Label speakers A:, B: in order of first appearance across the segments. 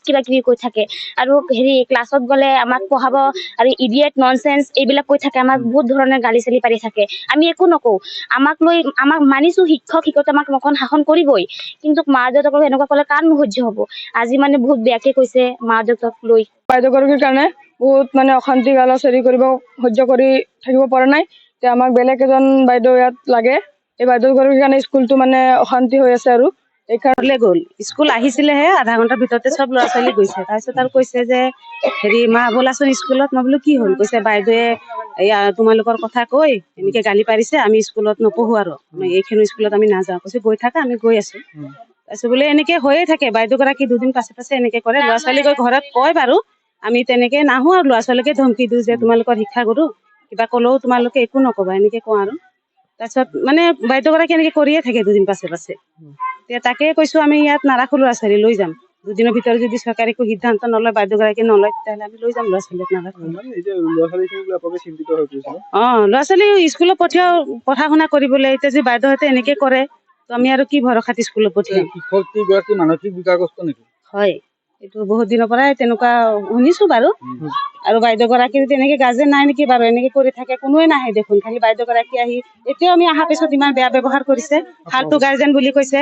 A: কিবা কিবি কৈ থাকে আৰু হেৰি ক্লাছত গ'লে আমাক পঢ়াব আৰু ইডিয়েট ননসেন্স এইবিলাক কৈ থাকে, আমাক বহুত ধৰণৰ গালি চালি পাৰি থাকে। আমি একো নকওঁ, আমাক মানিছো শিক্ষক শিক্ষক আমাক অকণ শাসন কৰিবই, কিন্তু মা দেউতাকক এনেকুৱা ক'লে কাৰ সহ্য হ'ব। আজি মানে বহুত বেয়াকে কৈছে মা দেউতাক লৈ।
B: বাইদেউগৰাকীৰ কাৰণে বহুত মানে অশান্তি গালা চৰি কৰিব সহ্য কৰি থাকিব পৰা নাই। এতিয়া আমাক বেলেগ এজন বাইদেউ ইয়াত লাগে। এই বাইদেউগৰাকীৰ কাৰণে স্কুলটো মানে অশান্তি হৈ আছে আৰু
C: এইকাৰণে গ'ল। স্কুল আহিছিলেহে, আধা ঘণ্টাৰ ভিতৰতে চব ল'ৰা ছোৱালী গৈছে। তাৰপিছত আৰু কৈছে যে হেৰি মা ব'লাচোন স্কুলত। মই বোলো কি হ'ল? কৈছে বাইদেৱে এয়া তোমালোকৰ কথা কৈ এনেকে গালি পাৰিছে, আমি স্কুলত নপঢ়ো আৰু এইখিনি স্কুলত আমি নাযাওঁ। কৈছে গৈ থাকা, আমি গৈ আছো। তাৰপিছত বোলে এনেকে হৈয়ে থাকে, বাইদেউগৰাকী দুদিন পাছে পাছে এনেকে কৰে। ল'ৰা ছোৱালী গৈ ঘৰত কয় বাৰু, আমি তেনেকে নাহো আৰু ল'ৰা ছোৱালীকে ধমকি দিওঁ যে তোমালোকৰ শিক্ষাগুৰু, কিবা ক'লেও তোমালোকে একো নকবা, এনেকে কওঁ আৰু। তাৰপিছত মানে বাইদেউগৰাকী এনেকে কৰিয়ে থাকে দুদিন পাছে পাছে। এতিয়া তাকে কৈছো আমি ইয়াত নাৰাখো, ল'ৰা ছোৱালী লৈ যাম। দুদিনৰ ভিতৰত যদি চৰকাৰে একো সিদ্ধান্ত নলয়, বাইদেউগৰাকী নলয়, তেতিয়াহ'লে আমি লৈ যাম ল'ৰা ছোৱালীক। নাৰাখো। ল'ৰা ছোৱালী স্কুলত পঠিয়াও পঢ়া শুনা কৰিবলৈ। এতিয়া যদি বাইদেউহঁতে এনেকে কৰে, তো আমি আৰু কি ভৰসাত স্কুলত পঠিয়াম?
D: শিক্ষয়িত্ৰীগৰাকী মানসিক বিকাৰগ্ৰস্ত নেকি?
C: হয়, এইটো বহুত দিনৰ পৰাই তেনেকুৱা শুনিছো বাৰু। আৰু বাইদেউগৰাকীৰ তেনেকে গাৰ্জেন নাই নেকি বাৰু? এনেকে কৰি থাকে, কোনোৱে নাহে দেখোন, খালি বাইদেউগৰাকী আহি এতিয়াও আমি অহাৰ পিছত ইমান বেয়া ব্যৱহাৰ কৰিছে। ফাল্টু গাৰ্জেন বুলি কৈছে।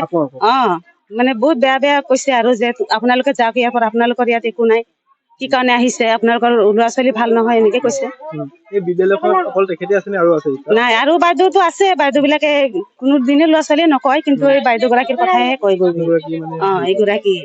C: মানে বহুত বেয়া বেয়া কৈছে আৰু যে আপোনালোকে যাওক ইয়াৰ পৰা, আপোনালোকৰ ইয়াত একো নাই, কি কাৰণে আহিছে, আপোনালোকৰ ল'ৰা ছোৱালী ভাল নহয়, এনেকে কৈছে।
D: এই বিদ্যালয়খনত অকল তেখেতে আছে নে আৰু আছে?
C: নাই, আৰু বাইদেউতো আছে। বাইদেউ বিলাকে কোনো দিনে ল'ৰা ছোৱালীয়ে নকয়, কিন্তু এই বাইদেউগৰাকীৰ কথাহে কয় গৈ। এইগৰাকী